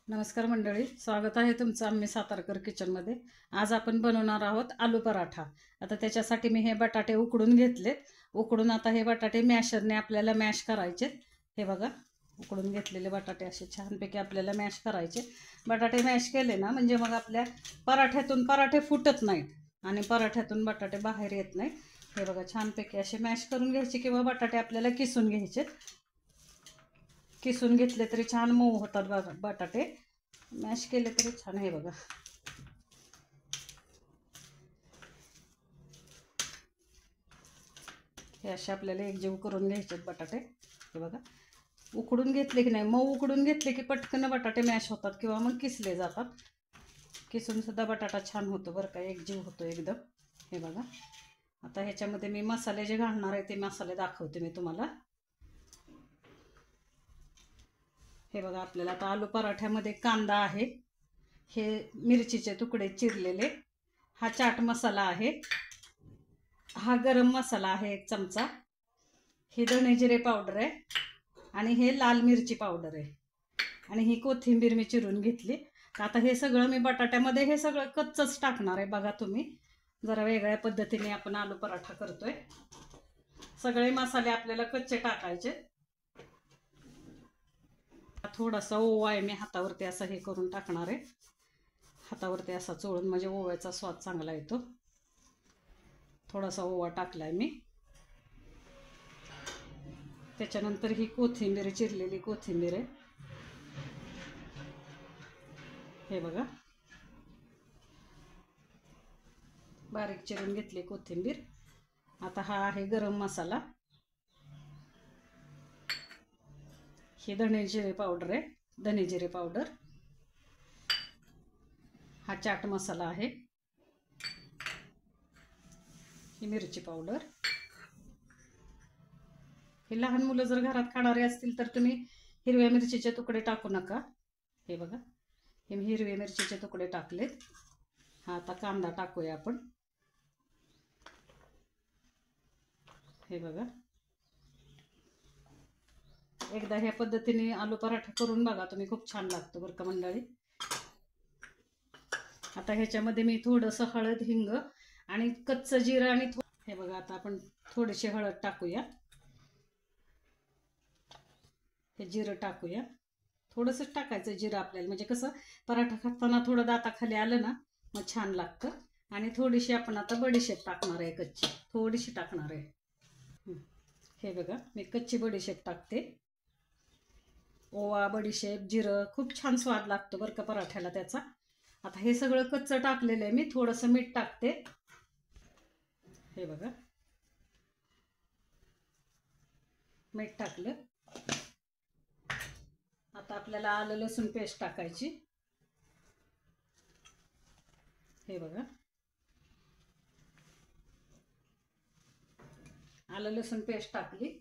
नमस्कार मंडळी, स्वागत आहे तुमचं आम्ही सातारकर किचनमध्ये। आज आपण बनवणार आहोत आलू पराठा। आता त्याच्यासाठी मी हे बटाटे उकडून घेतलेत। उकडून आता हे बटाटे मॅशरने आपल्याला मॅश करायचे। हे बघा, उकडून घेतलेले बटाटे असे छानपैकी आपल्याला मॅश करायचे। बटाटे मॅश केले ना म्हणजे मग आपल्या पराठ्यातून पराठे फुटत नाहीत आणि पराठ्यातून बटाटे बाहेर येत नाहीत। हे बघा, छानपैकी असे मॅश करून घ्यायचे किंवा बटाटे आपल्याला किसून घ्यायचे। किसून घेतले तरी छान मऊ होतात बघा बटाटे, मॅश केले तरी छान। आहे बघा, हे असे आपल्याला एकजीव करून घ्यायचे बटाटे। हे बघा, उकडून घेतले की नाही, मऊ उकडून घेतले की पटकन बटाटे मॅश होतात किंवा मग किसले जातात। किसून सुद्धा बटाटा छान होतो बरं का, एकजीव होतो एकदम। हे बघा, आता ह्याच्यामध्ये मी मसाले जे घालणार आहे ते मसाले दाखवते मी तुम्हाला। हे बघा, आपल्याला आता आलू पराठ्यामध्ये कांदा आहे, हे मिरचीचे तुकडे चिरलेले, हा चाट मसाला आहे, हा गरम मसाला आहे 1 चमचा, ही धने जिरे पावडर आहे आणि हे लाल मिरची पावडर आहे आणि ही कोथिंबीर मी चिरून घेतली। आता हे सगळं मी बटाट्यामध्ये हे सगळं कच्चंच टाकणार आहे। बघा तुम्ही, जरा वेगळ्या पद्धतीने आपण आलू पराठा करतोय। सगळे मसाले आपल्याला कच्चे टाकायचे। थोडासा ओवा आहे, मी हातावरती असं हे करून टाकणार आहे, हातावरती असा चोळून, म्हणजे ओव्याचा स्वाद चांगला येतो। थोडासा ओवा टाकलाय मी। त्याच्यानंतर ही कोथिंबीर, चिरलेली कोथिंबीर आहे। हे बघा, बारीक चिरून घेतली कोथिंबीर। आता हा आहे गरम मसाला, ही धने जिरे पावडर आहे, धने जिरे पावडर, हा चाट मसाला आहे, ही मिरची पावडर। हे लहान मुलं जर घरात खाणारे असतील तर तुम्ही हिरव्या मिरचीचे तुकडे टाकू नका। हे बघा, हे मी हिरव्या मिरचीचे तुकडे टाकलेत। हा आता कांदा टाकूया आपण। हे बघा, एकदा ह्या पद्धतीने आलू पराठा करून बघा तुम्ही, खूप छान लागतो बरं का मंडळी। आता ह्याच्यामध्ये मी थोडंसं हळद, हिंग आणि कच्चं जिरं आणि हे बघा, आता आपण थोडीशी हळद टाकूया, हे जिरं टाकूया। थोडंसंच टाकायचं जिरं आपल्याला, म्हणजे कसं पराठा खाताना थोडं दाताखाली आलं ना मग छान लागतं। आणि थोडीशी आपण आता बडीशेप टाकणार आहे, कच्ची थोडीशी टाकणार आहे। हे बघा, मी कच्ची बडीशेप टाकते। ओवा, बडीशेप, जिरं खूप छान स्वाद लागतो बरं का पराठ्याला त्याचा। आता हे सगळं कच्चं टाकलेलं आहे मी, थोडंसं मीठ टाकते। हे बघा, मीठ टाकलं। आता आपल्याला आलं लसूण पेस्ट टाकायची। हे बघा, आलं लसूण पेस्ट टाकली।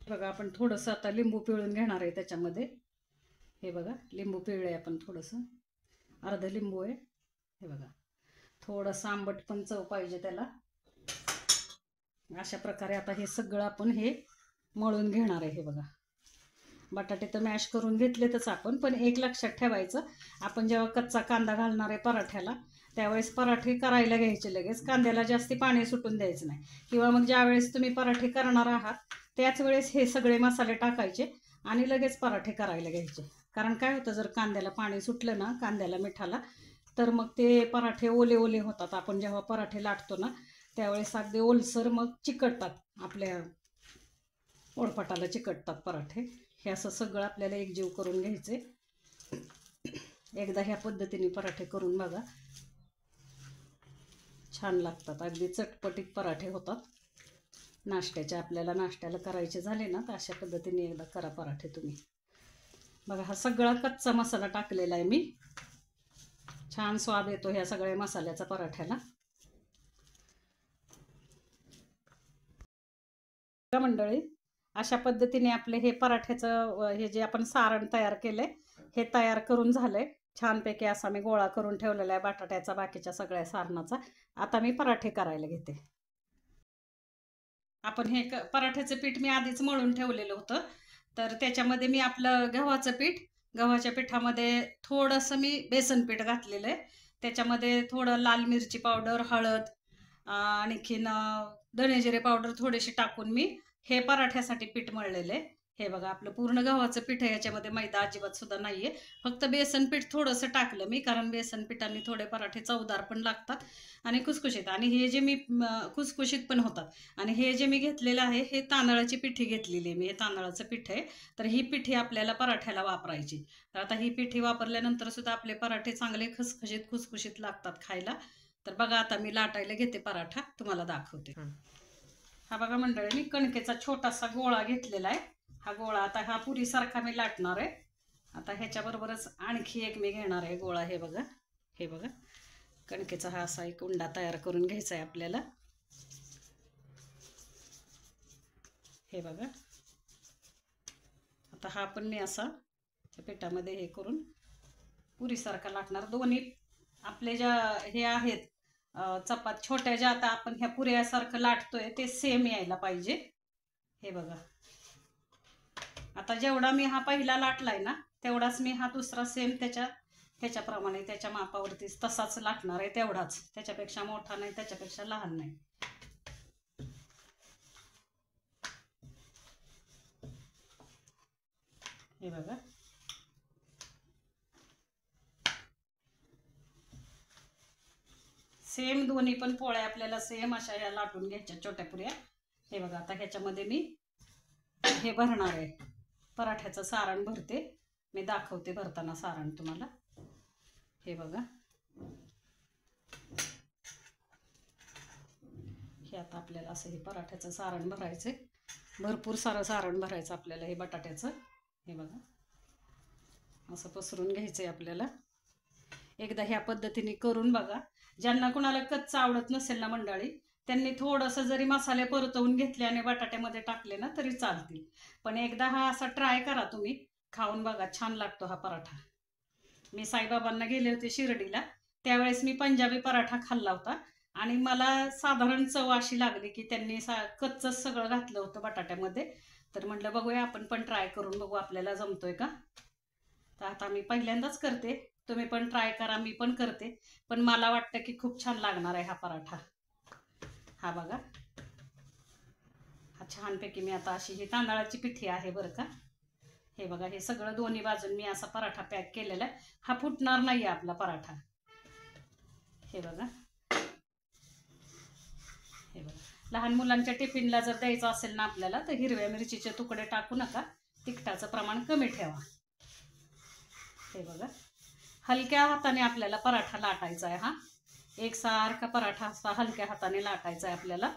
बघा, आपण थोडंसं आता लिंबू पिळून घेणार आहे त्याच्यामध्ये। हे बघा, लिंबू पिळले आपण, थोडंसं अर्ध लिंबू आहे। हे बघा, थोडंसं आंबट पण चव पाहिजे त्याला। अशा प्रकारे आता हे सगळं आपण हे मळून घेणार आहे। हे बघा, बटाटे तर मॅश करून घेतलेतच आपण, पण एक लक्षात ठेवायचं, आपण जेव्हा कच्चा कांदा घालणार आहे पराठ्याला त्यावेळेस पराठे करायला घ्यायचे लगेच, कांद्याला जास्ती पाणी सुटून द्यायचं नाही। किंवा मग ज्या वेळेस तुम्ही पराठे करणार आहात त्याच वेळेस हे सगळे मसाले टाकायचे आणि लगेच पराठे करायला घ्यायचे। कारण काय होतं, जर कांद्याला पाणी सुटलं ना, कांद्याला मिठाला, तर मग ते पराठे ओले ओले होतात। आपण जेव्हा पराठे लाटतो ना त्यावेळेस अगदी ओलसर मग चिकटतात, आपल्या पोळपाटाला चिकटतात पराठे। हे असं सगळं आपल्याला एकजीव करून घ्यायचे। एकदा ह्या पद्धतीने पराठे करून बघा, छान लागतात, अगदी चटपटीत पराठे होतात। नाश्त्याचे, आपल्याला नाश्त्याला करायचे झाले ना तर अशा पद्धतीने एकदा करा पराठे तुम्ही। बघा, हा सगळा कच्चा मसाला टाकलेला आहे मी, छान स्वाद येतो ह्या सगळ्या मसाल्याचा पराठ्याला। मंडळी, अशा पद्धतीने आपले हे पराठ्याचं हे जे आपण सारण तयार केलंय हे तयार करून झालंय छानपैकी। असा मी गोळा करून ठेवलेला आहे बटाट्याचा, बाकीच्या सगळ्या सारणाचा। आता मी पराठे करायला घेते। आपण हे पराठ्याचं पीठ मी आधीच मळून ठेवलेलं होतं, तर त्याच्यामध्ये मी आपलं गव्हाचं पीठ, गव्हाच्या पिठामध्ये थोडंसं मी बेसन पीठ घातलेलं आहे. त्याच्यामध्ये थोडं लाल मिरची पावडर, हळद, आणखीन धणे जिरे पावडर थोडीशी टाकून मी हे पराठ्यासाठी पीठ मळलेलं आहे. हे बघा आपलं पूर्ण गव्हाचं पीठ आहे, याच्यामध्ये मैदा अजिबात सुद्धा नाहीये. फक्त बेसन पीठ थोडंसं टाकलं मी, कारण बेसन पिठाने थोडे पराठे चवदार पण लागतात आणि खुसखुशीत, आणि हे जे मी खुसखुशीत पण होतात. आणि हे जे मी घेतलेलं आहे हे तांदळाची पिठी घेतलेली आहे मी, हे तांदळाचं पीठ आहे. तर ही पिठी आपल्याला पराठ्याला वापरायची. तर आता ही पिठी वापरल्यानंतर सुद्धा आपले पराठे चांगले खसखशीत खुसखुशीत लागतात खायला. तर बघा आता मी लाटायला घेते पराठा, तुम्हाला दाखवते. हा बघा मंडळी, मी कणकेचा छोटासा गोळा घेतलेला आहे. हा गोळा आता हा पुरीसारखा मी लाटणार आहे. आता ह्याच्याबरोबरच आणखी एक मी घेणार आहे गोळा. हे बघा, हे बघा, कणकेचा हा असा एक उंडा तयार करून घ्यायचा आहे आपल्याला. हे बघा, आता हा पण मी असा पिठामध्ये हे करून पुरीसारखा लाटणार. दोन्ही आपले ज्या हे आहेत चपात छोट्या, ज्या आता आपण ह्या पुऱ्यासारखं लाटतोय ते सेम यायला पाहिजे. हे बघा, आता जेवढा मी हा पहिला लाटलाय ना तेवढाच मी हा दुसरा सेम त्याच्याप्रमाणे त्याच्या मापावरती तसाच लाटणार आहे, तेवढाच. त्याच्यापेक्षा मोठा नाही, त्याच्यापेक्षा लहान नाही. हे बघा, सेम दोन्ही पण पोळ्या आपल्याला सेम अशा ह्या लाटून घ्यायच्या, छोट्या पुऱ्या. हे बघा, आता ह्याच्यामध्ये मी हे भरणार आहे, पराठ्याचं सारण भरते. मी दाखवते भरताना सारण तुम्हाला. हे बघा, हे आता आपल्याला असं हे पराठ्याचं सारण भरायचं, भरपूर सारं सारण भरायचं आपल्याला हे बटाट्याचं. हे बघा, असं पसरून घ्यायचंय आपल्याला. एकदा ह्या पद्धतीने करून बघा. ज्यांना कुणाला कच्चं आवडत नसेल ना मंडळी, त्यांनी थोडंसं जरी मसाले परतवून घेतले आणि बटाट्यामध्ये टाकले ना तरी चालतील. पण एकदा हा असा ट्राय करा, तुम्ही खाऊन बघा, छान लागतो हा पराठा. मी साईबाबांना गेले होते शिर्डीला, त्यावेळेस मी पंजाबी पराठा खाल्ला होता आणि मला साधारण चव अशी लागली की त्यांनी कच्चंच सगळं घातलं होतं बटाट्यामध्ये. तर म्हटलं बघूया आपण पण ट्राय करून बघू आपल्याला जमतोय का. तर आता मी पहिल्यांदाच करते, तुम्ही पण ट्राय करा, मी पण करते. पण मला वाटतं की खूप छान लागणार आहे हा पराठा. हा बघा, हा छानपैकी मी आता अशी ही तांदळाची पिठी आहे बरं का. हे बघा, हे सगळं दोन्ही बाजून मी असा पराठा पॅक केलेला आहे. हा फुटणार नाही आपला पराठा. हे बघा, हे बघा, लहान मुलांच्या टिफिनला जर द्यायचं असेल ना आपल्याला, तर हिरव्या मिरचीचे तुकडे टाकू नका, तिखटाचं प्रमाण कमी ठेवा. हे बघा, हलक्या हाताने आपल्याला पराठा लाटायचा आहे. हा एकसारखा पराठा असा हलक्या हाताने लाटायचा आहे आपल्याला.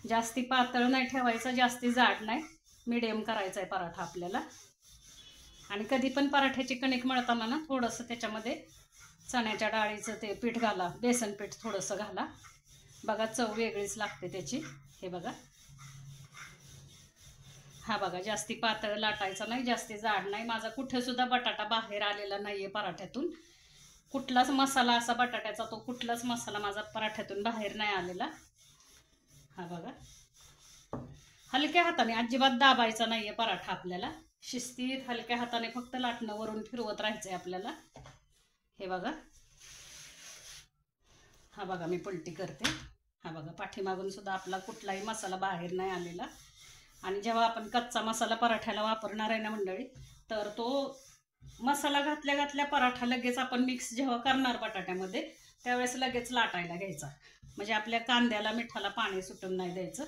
जास्ती पातळ नाही ठेवायचा, जास्ती जाड नाही, मिडियम करायचा आहे पराठा आपल्याला. आणि कधी पण पराठ्याची कणिक मळताना ना थोडंसं त्याच्यामध्ये चण्याच्या डाळीचं ते पीठ घाला, बेसन पीठ थोडंसं घाला. बघा, चव वेगळीच लागते त्याची. हे बघा, हा बघा, जास्ती पातळ लाटायचा नाही, जास्ती जाड नाही. माझा कुठे सुद्धा बटाटा बाहेर आलेला नाहीये पराठ्यातून. कुठलाच मसाला असा बटाट्याचा, तो कुठलाच मसाला माझा पराठ्यातून बाहेर नाही आलेला. हा बघा, हलक्या हाताने, अजिबात दाबायचा नाहीये पराठा आपल्याला. शिस्तीत हलक्या हाताने फक्त लाटणं वरून फिरवत राहायचंय आपल्याला. हे बघा, हा बघा, मी पलटी करते. हा बघा, पाठीमागून सुद्धा आपला कुठलाही मसाला बाहेर नाही आलेला. आणि जेव्हा आपण कच्चा मसाला पराठ्याला वापरणार आहे ना मंडळी, तर तो मसाला घातल्या घातल्या पराठा लगेच आपण मिक्स जेव्हा करणार बटाट्यामध्ये, त्यावेळेस लगेच लाटायला घ्यायचा. म्हणजे आपल्या कांद्याला मिठाला पाणी सुटून नाही द्यायचं.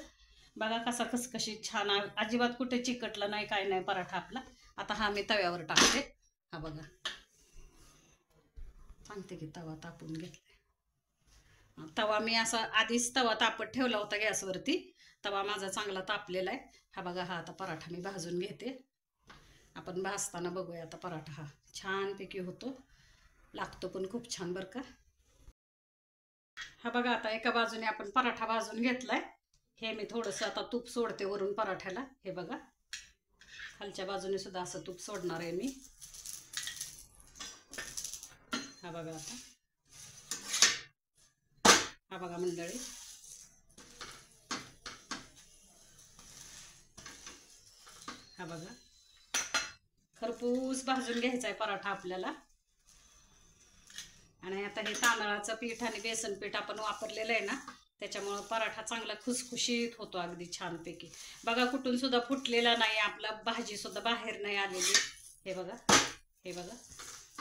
बघा कसा खसखशीत छान, अजिबात कुठे चिकटलं नाही, काय नाही पराठा आपला. आता हा मी तव्यावर टाकते. हा बघा, सांगते की तवा तापून घेतलाय. तवा मी असा आधीच तवा तापत ठेवला होता गॅसवरती. तवा माझा चांगला तापलेला आहे. हा बघा, हा आता पराठा मी भाजून घेते. आपण भाजताना बघूया आता पराठा हा छानपैकी होतो, लागतो पण खूप छान बरं का. हा बघा, आता एका बाजूने आपण पराठा भाजून घेतलाय. हे मी थोडंसं आता तूप सोडते वरून पराठ्याला. हे बघा, खालच्या बाजूने सुद्धा असं तूप सोडणार आहे मी. हा बघा, आता हा बघा मंडळी, हा बघा, खरपूस भाजून घ्यायचा आहे पराठा आपल्याला. आणि आता हे तांदळाचं पीठ आणि बेसन पीठ आपण वापरलेलं आहे ना, त्याच्यामुळं पराठा चांगला खुसखुशीत होतो अगदी छानपैकी. बघा कुठून सुद्धा फुटलेला नाही, आपला भाजी सुद्धा बाहेर नाही आलेली. हे बघा, हे बघा,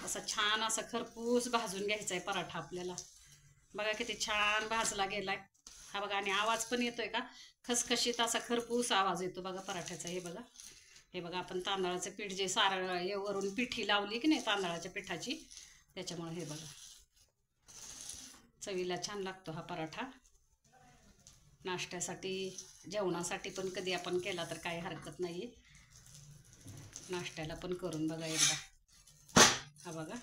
असा छान असा खरपूस भाजून घ्यायचा आहे पराठा आपल्याला. बघा किती छान भाजला गेलाय हा बघा. आणि आवाज पण येतोय का, खसखशीत असा खरपूस आवाज येतो बघा पराठ्याचा. हे बघा, हे बघा, आपण तांदळाचं पीठ जे वरून पिठी लावली की नाही तांदळाच्या पिठाची, त्याच्यामुळे हे बघा चवीला छान लागतो हा पराठा. नाश्त्यासाठी, जेवणासाठी पण कधी आपण केला तर काही हरकत नाही. नाश्त्याला पण करून बघा एकदा. हा बघा,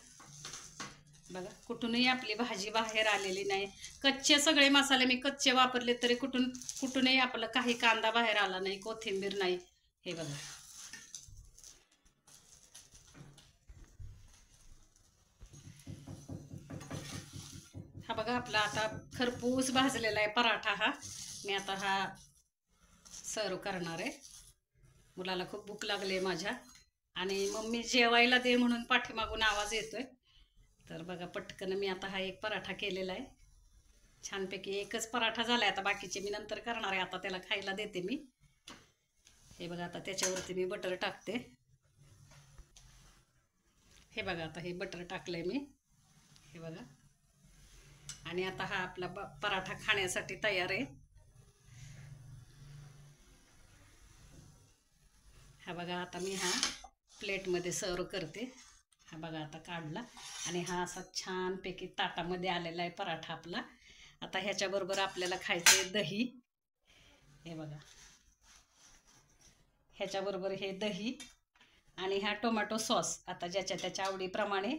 बघा कुठूनही आपली भाजी बाहेर आलेली नाही. कच्चे सगळे मसाले मी कच्चे वापरले तरी कुठूनही आपलं काही कांदा बाहेर आला नाही, कोथिंबीर नाही. हे बघा, हा बघा आपला आता खरपूस भाजलेला आहे पराठा हा. मी आता हा सर्व करणार आहे. मुलाला खूप भूक लागली आहे माझ्या, आणि मम्मी जेवायला दे म्हणून पाठीमागून आवाज येतोय. तर बघा पटकन मी आता हा एक पराठा केलेला आहे छानपैकी. एकच पराठा झालाय, आता बाकीचे मी नंतर करणार आहे. आता त्याला खायला देते मी. हे बघा, आता त्याच्यावरती मी बटर टाकते. हे बघा, आता हे बटर टाकलंय मी. हे बघा, आणि आता हा आपला पराठा खाण्यासाठी तयार आहे. हा बघा, आता मी हा प्लेटमध्ये सर्व करते. हा बघा आता काढला, आणि हा असा छानपैकी ताटामध्ये आलेला आहे पराठा आपला. आता ह्याच्याबरोबर आपल्याला खायचं आहे दही. हे बघा, ह्याच्याबरोबर हे दही आणि हा टोमॅटो सॉस. आता ज्याच्या त्याच्या आवडीप्रमाणे,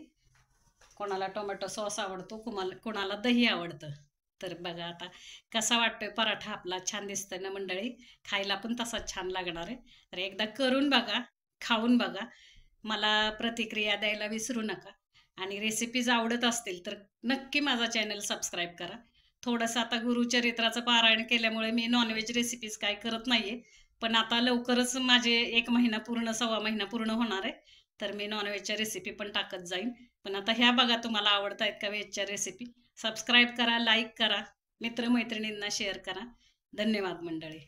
कोणाला टोमॅटो सॉस आवडतो, कोणाला दही आवडतं. तर बघा आता कसा वाटतोय पराठा आपला. छान दिसतोय ना मंडळी, खायला पण तसाच छान लागणार आहे. तर एकदा करून बघा, खाऊन बघा, मला प्रतिक्रिया द्यायला विसरू नका. आणि रेसिपीज आवडत असतील तर नक्की माझा चॅनल सबस्क्राईब करा. थोडंसं आता गुरुचरित्राचं पारायण केल्यामुळे मी नॉनव्हेज रेसिपीज काय करत नाहीये, पण आता लवकरच माझे 1 महिना पूर्ण, 1.25 महिना पूर्ण होणार आहे. तर मी नॉनव्हेजच्या रेसिपी पण टाकत जाईन. पण आता ह्या बघा, तुम्हाला आवडत आहेत का व्हेजच्या रेसिपी. सबस्क्राईब करा, लाईक करा, मित्रमैत्रिणींना शेअर करा. धन्यवाद मंडळी.